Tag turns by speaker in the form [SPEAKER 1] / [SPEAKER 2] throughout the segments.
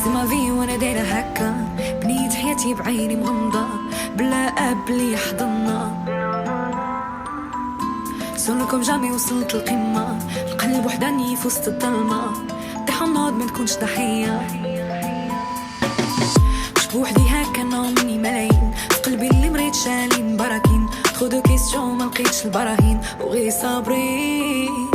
[SPEAKER 1] ما في وانا دايره هكا، بنيت حياتي بعيني مغمضه بلا اب اللي يحضننا. سولكم جامي وصلت القمه، القلب وحداني في وسط الظلمه، تحنض ما تكونش ضحيه. مش بوحدي هكا انا ومني ملايين، في قلبي اللي مريت شالين براكين، خدو كيسيون ما لقيتش البراهين وغير صابرين.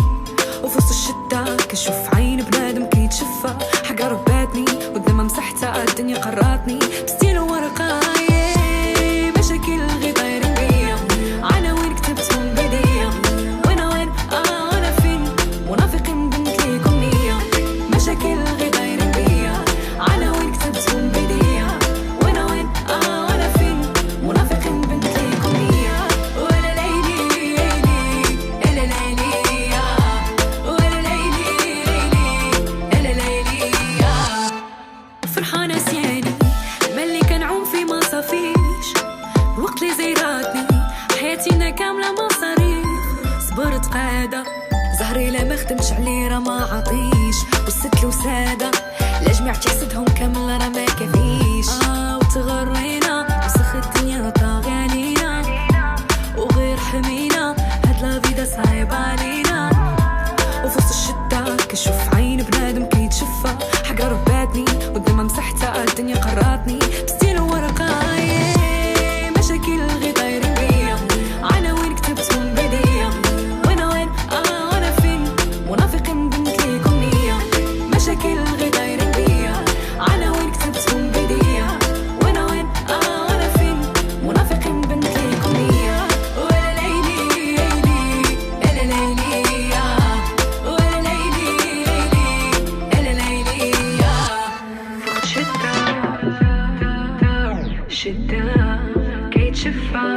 [SPEAKER 1] وفي وسط الشدة كنشوف عين بنادم كيتشفى، حاجة رباتني والدمى مسحتها، الدنيا قراتني بستيل ورقة. مشاكل غير دايرين بيا، عناوين كتبتهم بيديا، وانا وين انا فين، منافقين بنت ليكم نية. مشاكل غير دايرين بيا، عناوين كتبتهم بيديا، وانا وين انا فين، منافقين بنت ليكم نية. ولا ليلي ليلي الا ليلي، فرحانة سياني ملي كنعوم في ما صافيش، الوقت اللي زيراتني حياتينا كاملة مصاريف. صبرت قادة زهري لا ما خدمش عليه راه ما عطيش، والست وسادة لا جمعت يسدهم كامل راه ما كفيش. وتغرينا وسخ الدنيا طاغي علينا، وغير حمينا هاد لا فيدا صعيب علينا. وفي وسط الشدة كنشوف عين بنادم كيتشفى، حاجة رباتني والدمى مسحتها، الدنيا قراتني بستيل ورقة. مشاكل غير دايرين بيا، عناوين كتبتهم بيديا، وانا وين انا فين، منافقين بنت ليكم نية. مشاكل غير دايرين بيا، عناوين كتبتهم بيديا، وانا وين انا فين، منافقين بنت ليكم نية. ولا ليلي ليلي الا ليلي، ولا ليلي ليلي الا ليلي. شدة شدة كيتشفى